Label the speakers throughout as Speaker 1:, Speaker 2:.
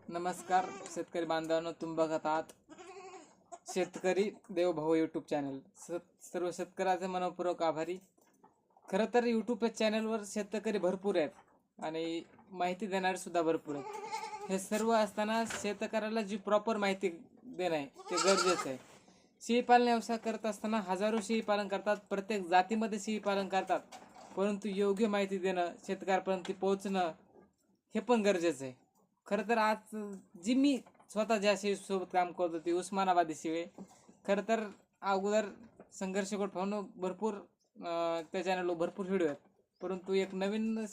Speaker 1: नमस्कार शेतकरी बांधवांनो, तुम्ही बघत आहात शेतकरी देवभाऊ यूट्यूब चॅनल. सर्व शेतकऱ्याचे मनपूर्वक आभारी. खरं तर यूट्यूब चॅनलवर शेतकरी भरपूर आहेत आणि माहिती देणारे सुद्धा भरपूर आहेत. हे सर्व असताना शेतकऱ्याला जी प्रॉपर माहिती देणं आहे ते गरजेचं आहे. शेळीपालन व्यवसाय करत असताना हजारो शेळीपालन करतात, प्रत्येक जातीमध्ये शेळीपालन करतात, परंतु योग्य माहिती देणं, शेतकऱ्यापर्यंत पोहोचणं हे पण गरजेचं आहे. खरं तर आज जी मी स्वतः ज्या शेळीसोबत काम करतो ती उस्मानाबादी शेळी. खरं तर अगोदर संघर्ष गट म्हणून भरपूर त्या चॅनलवर भरपूर व्हिडिओ आहेत, परंतु एक नवीन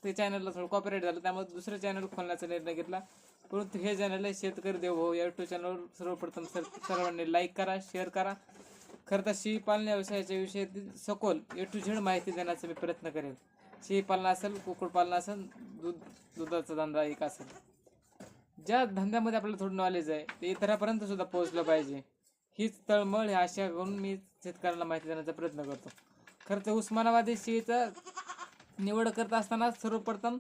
Speaker 1: ते चॅनलला थोडं कॉपीराईट झालं, त्यामुळे दुसरं चॅनल खोलण्याचा निर्णय घेतला. परंतु हे चॅनल आहे शेतकरी देवभाऊ या यूट्यूब चॅनलवर सर्वप्रथम सर्वांनी लाईक करा, शेअर करा. खरं तर शेळीपालन व्यवसायाच्या विषयातील सखोल A to Z माहिती देण्याचा मी प्रयत्न करेन. शेळीपालन असेल, कुक्कुटपालन असेल, दुधाचा धंदा एक असेल, ज्या धंद्यामध्ये आपल्याला थोडं नॉलेज आहे ते इतरांपर्यंत सुद्धा पोहोचलं पाहिजे, हीच तळमळ ही आशा करून मी शेतकऱ्यांना माहिती देण्याचा प्रयत्न करतो. खरं तर उस्मानाबादी शेळीचा निवड करत असताना सर्वप्रथम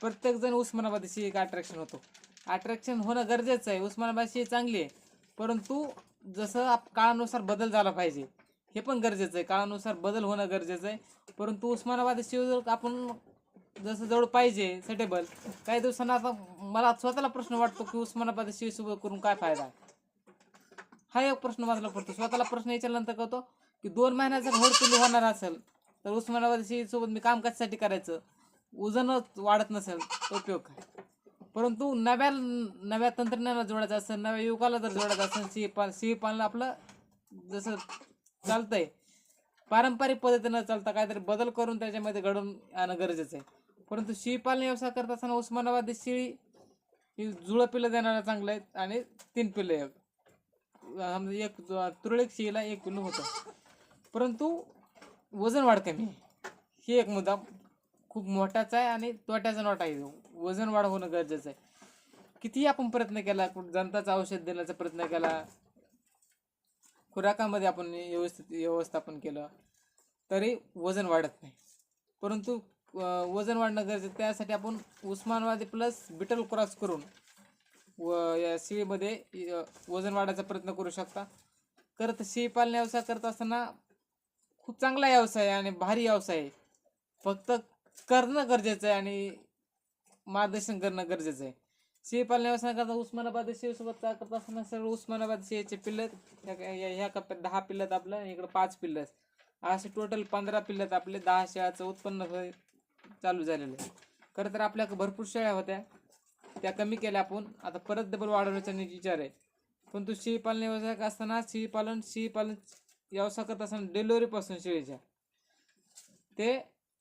Speaker 1: प्रत्येकजण उस्मानाबादी शेळी एक अट्रॅक्शन अट्रॅक्शन होणं गरजेचं आहे. उस्मानाबादी शेळी चांगली आहे, परंतु जसं काळानुसार बदल झाला पाहिजे हे पण गरजेचं आहे. काळानुसार बदल होणं गरजेचं आहे, परंतु उस्मानाबादी शेळी जर आपण जसं जवळ पाहिजे सेटेबल, काही दिवसांना आता मला स्वतःला प्रश्न वाटतो की उस्मानाबादी शेळी सोबत करून काय फायदा. हा एक प्रश्न माझा पडतो. स्वतःला प्रश्न विचारल्यानंतर कळतो की 2 महिन्यात जर होड पिल्लू होणार असेल तर उस्मानाबादी शेळी सोबत मी काम कशासाठी करायचं, वजनच वाढत नसेल तर उपयोग काय. परंतु नव्या तंत्रज्ञानाला जोडायचं असेल, नव्या युगाला जर जोडायचं असेल, शेळीपालन आपलं जसं चालतंय पारंपरिक पद्धतीनं चालतं, काहीतरी बदल करून त्याच्यामध्ये घडून आणणं गरजेचं आहे. परंतु शेळीपालन व्यवसाय करत असताना उस्मानाबादी शेळी ही जुळं पिल्लं देणारा चांगलं आहेत आणि 3 पिल्लं समजा एक तुरळक शेळीला 1 पिल्लू होतं, परंतु वजन वाढ कमी हे एक मुद्दा खूप मोठाच आहे आणि तोट्याचा नोट आहे. वजन वाढ होणं गरजेचं आहे. कितीही आपण प्रयत्न केला, जंताचं औषध देण्याचा प्रयत्न केला, खुराकामध्ये आपण व्यवस्थापन केलं तरी वजन वाढत नाही. परंतु वजन वाढणं गरजेचं, त्यासाठी आपण उस्मानाबादी प्लस बिटल क्रॉस करून या शेळीमध्ये वजन वाढायचा प्रयत्न करू शकता. करत शेळीपालन व्यवसाय करत असताना खूप चांगला व्यवसाय आहे आणि भारी व्यवसाय आहे. फक्त करणं गरजेचं आहे आणि मार्गदर्शन करणं गरजेचं आहे. शेळीपालन व्यवसाय करता उस्मानाबादी शेळीसोबत करत असताना सर्व उस्मानाबादी शेळीचे पिल्लं ह्या कप्प्यात 10 पिल्लं आहेत आपलं, इकडं 5 पिल्लं आहेत, असे टोटल 15 पिल्लं आहेत आपले. 10 शेळ्याचं उत्पन्न चालू झालेलं आहे. खरं तर आपल्याकडे भरपूर शेळ्या होत्या, त्या कमी केल्या आपण, आता परत डबल वाढवण्याचा विचार आहे. परंतु शेळीपालन व्यवसाय असताना शेळीपालन व्यवसाय करत असताना डिलिव्हरीपासून शेळीच्या ते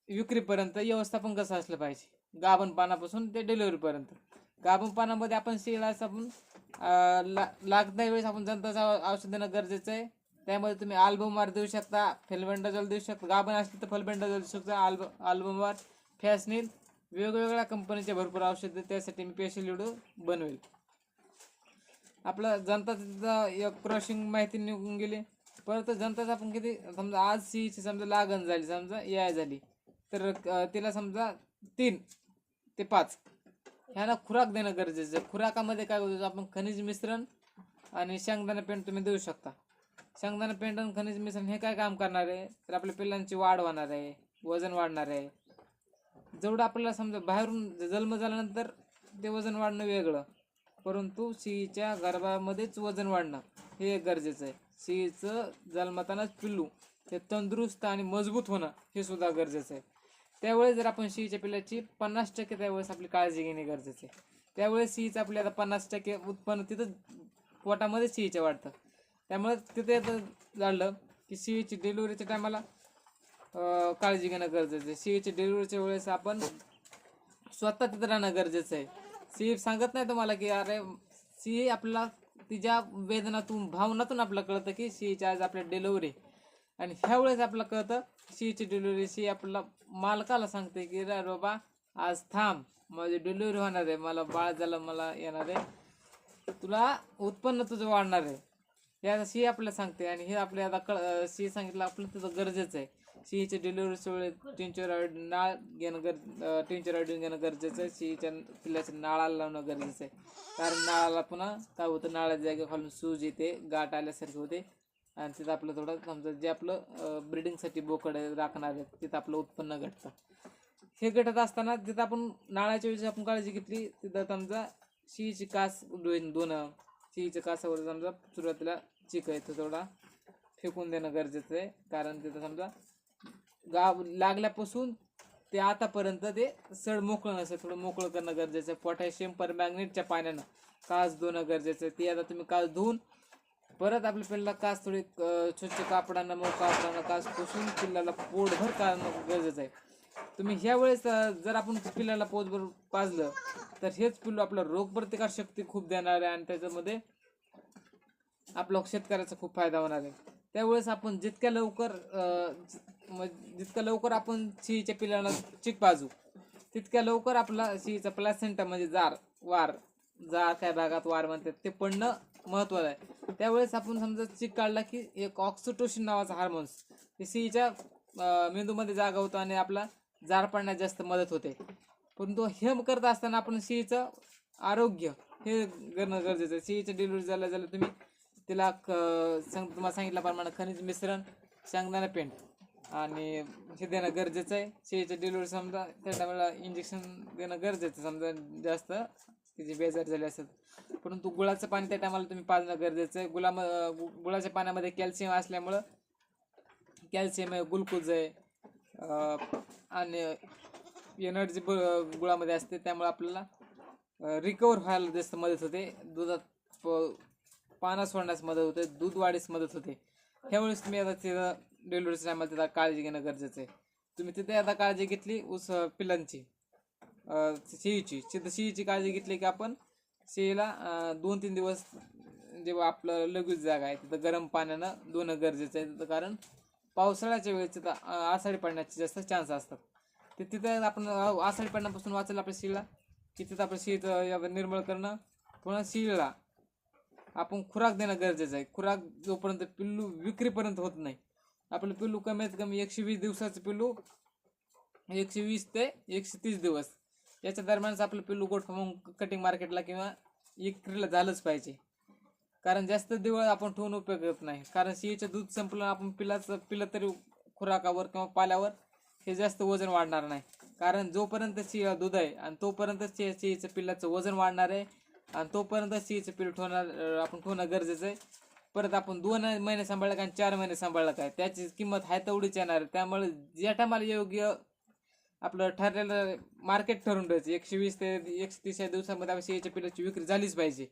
Speaker 1: विक्रीपर्यंत व्यवस्थापन कसं असलं पाहिजे, गाभणपणापासून ते डिलिव्हरीपर्यंत. गाभणपणामध्ये आपण शेळीला आपण लागत्या वेळेस आपण जंताचं औषध देणं गरजेचं आहे. त्यामध्ये तुम्ही अल्बमवार देऊ शकता, फेल्बेंडाझोल देऊ शकता, गाभण असली तर फेल्बेंडाझोल देऊ शकता, अल्बमवार, फॅसनिल, वेगवेगळ्या कंपनीचे भरपूर औषध, त्यासाठी मी स्पेशल व्हिडिओ बनवेल. आपलं जंताचं एक क्रॉसिंग माहिती निघून गेली. परत जंताचं आपण किती समजा आज शेळीची समजा लागण झाली, समजा याय झाली, तर तिला समजा 3 ते 5 ह्याला खुराक देणं गरजेचं आहे. खुराकामध्ये काय होतं, आपण खनिज मिश्रण आणि शेंगदाणा पेंड तुम्ही देऊ शकता. शेंगदाणा पेंड आणि खनिज मिश्रण हे काय काम करणार आहे, तर आपल्या पिल्लांची वाढ होणार आहे, वजन वाढणार आहे. जेवढं आपल्याला समजा बाहेरून जन्म झाल्यानंतर ते वजन वाढणं वेगळं, परंतु शेळीच्या गर्भामध्येच वजन वाढणं हे एक गरजेचं आहे. शेळीचं जन्मतानाच पिल्लू ते तंदुरुस्त आणि मजबूत होणं हे सुद्धा गरजेचं आहे. त्यावेळेस जर आपण शेळीच्या पिल्लाची 50% त्यावेळेस आपली काळजी घेणे गरजेचे आहे. त्यावेळेस शेळीचं आपल्याला 50% उत्पन्न तिथं पोटामध्ये शेळीच्या वाढतं. त्यामुळे तिथे झालं की शेळीची डिलिव्हरीच्या टायमाला काळजी घेणं गरजेचं आहे. शेळीच्या डिलिव्हरीच्या वेळेस आपण स्वतः तिथं राहणं गरजेचं आहे. शेळी सांगत नाही तुम्हाला की अरे, शेळी आपल्याला तिच्या वेदनातून भावनातून आपल्याला कळतं की शेळीची आज आपल्या डिलिव्हरी, आणि ह्या वेळेस आपल्याला कळतं शेळीची डिलिव्हरी. शेळी आपल्याला मालकाला सांगते की रे बाबा आज थांब, माझी डिलिव्हरी होणार आहे, मला बाळ झालं, मला येणार आहे, तुला उत्पन्न तुझं वाढणार आहे, या शेळी आपल्याला सांगते. आणि हे आपल्या आता शेळी सांगितलं आपलं तिथं गरजेचं आहे. शेळीच्या डिलिव्हरीच्या वेळेस टिंचर आयोडीन नाळ घेणं टिंचर आयोडीन घेणं गरजेचं आहे. शेळीच्या पिल्लाच्या नाळाला लावणं गरजेचं आहे, कारण नाळाला पुन्हा काय होतं, नाळाच्या जागेवर खालून सूज येते, गाठ आल्यासारखे होते आणि तिथं आपलं थोडं समजा जे आपलं ब्रिडिंगसाठी बोकड राखणार आहे तिथं आपलं उत्पन्न घटतं. हे घटत असताना तिथं आपण नाळाच्या वेळेस आपण काळजी घेतली, तिथं समजा शेळीची कास धुणं, शेळीच्या कासावर समजा सुरुवातीला चिक आहे तो थोडा फेकून देणं गरजेचं आहे, कारण तिथं समजा गाव लागल्यापासून ते आतापर्यंत ते सड मोकळं नसेल, थोडं मोकळं करणं गरजेचं आहे. पोटॅशियम परमॅंगनेटच्या पाण्यानं कास धुणं गरजेचं आहे. ती आता तुम्ही कास धुवून परत आपल्या पिल्लाला कास थोडी स्वच्छ कापडानं मग कापडानं कास पुसून पिल्लाला पोटभर काढणं गरजेचं आहे. तुम्ही ह्या वेळेस जर आपण पिल्लाला पोटभर पाजलं तर हेच पिल्लू आपला रोगप्रतिकार शक्ती खूप देणार आहे आणि त्याच्यामध्ये आपला शेतकऱ्याचा खूप फायदा होणार आहे. त्यावेळेस आपण जितक्या लवकर आपण शेळीच्या पिल्लाला चिक पाजू तितक्या लवकर आपला शेळीचा प्लॅसेंटा म्हणजे जार काय भागात वार म्हणतात ते पडणं महत्त्वाचं आहे. त्यावेळेस आपण समजा चिक काढला की एक ऑक्सिटोसिन नावाचा हार्मोन्स हे शेळीच्या मेंदूमध्ये जागा होतो आणि आपला जार पडण्यास जास्त मदत होते. परंतु हे करत असताना आपण शेळीचं आरोग्य हे करणं गरजेचं आहे. शेळीचं डिलिव्हरी झालं तुम्ही तिला तुम्हाला सांगितल्याप्रमाणे खनिज मिश्रण, शेंगदाणा पेंड आणि हे देणं गरजेचं आहे. शेळीचं डिलिव्हरी समजा त्या टायमाला इंजेक्शन देणं गरजेचं, समजा जास्त तिची बेजार झाली असेल. परंतु गुळाचं पाणी त्या टायमाला तुम्ही पाजणं गरजेचं आहे. गुळाच्या पाण्यामध्ये कॅल्शियम असल्यामुळं कॅल्शियम आहे, ग्लुकोज आहे आणि एनर्जी गुळामध्ये असते, त्यामुळे आपल्याला रिकवर व्हायला जास्त मदत होते. दुधात पानं सोडण्यास मदत होते, दूध वाढीस मदत होते. ह्यावेळेस तुम्ही आता तिथं डिलिव्हरीच्या टायमाला तिथं काळजी घेणं गरजेचं आहे. तुम्ही तिथे आता काळजी घेतली पिल्लांची शेळीची काळजी घेतली की आपण शेळीला 2-3 दिवस जेव्हा आपलं लगेच जागा आहे तिथं गरम पाण्यानं धुणं गरजेचं आहे. तिथं कारण पावसाळ्याच्या वेळेस तिथं आषाढी पडण्याचे जास्त चान्स असतात. ते तिथं आपण आषाढी पडण्यापासून वाचायला आपल्या शेळीला की तिथं आपल्या शेळीचं निर्मळ करणं, पुन्हा शेळीला आपण खुराक देणं गरजेचं आहे. खुराक जोपर्यंत पिल्लू विक्रीपर्यंत होत नाही, आपलं पिल्लू कमीत कमी 120 दिवसाचं पिल्लू 120 ते 130 दिवस याच्या दरम्यानच आपलं पिल्लू गोट मग कटिंग मार्केटला किंवा विक्रीला झालंच पाहिजे. कारण जास्त दिवस आपण ठेवून उपयोग होत नाही, कारण शेळीचं दूध संपलं आपण पिलं तरी खुराकावर किंवा पाल्यावर हे जास्त वजन वाढणार नाही. कारण जोपर्यंत दूध आहे आणि तोपर्यंत शेळीचं पिल्लाचं वजन वाढणार आहे आणि तोपर्यंत शेळीचं पिल्लू आपण ठेवणं गरजेचं आहे. परत आपण 2 महिने सांभाळलं काय 4 महिने सांभाळलं काय त्याची किंमत आहे तेवढीच येणार आहे. त्यामुळे ज्या टायमाला योग्य आपलं ठरलेलं मार्केट ठरवून द्यायचं 120 ते 130 या दिवसामध्ये आपल्या शेळीच्या पिल्लाची विक्री झालीच पाहिजे.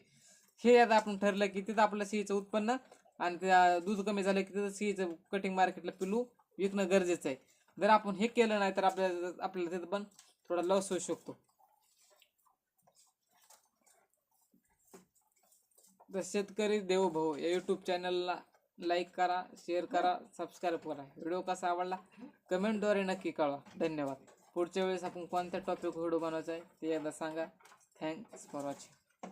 Speaker 1: हे आता आपण ठरलं की तिथं आपलं शेळीचं उत्पन्न आणि त्या दूध कमी झालं की तिथं शेळीचं कटिंग मार्केटला पिल्लू विकणं गरजेचं आहे. जर आपण हे केलं नाही तर आपल्याला तिथं पण थोडा लॉस होऊ शकतो. तर शेतकरी देवभाऊ या यूट्यूब चॅनलला लाईक करा, शेअर करा, सबस्क्राईब करा. व्हिडिओ कसा आवडला कमेंटद्वारे नक्की कळवा. धन्यवाद. पुढच्या वेळेस आपण कोणत्या टॉपिक व्हिडिओ बनवायचा आहे ते एकदा सांगा. Thanks for watching.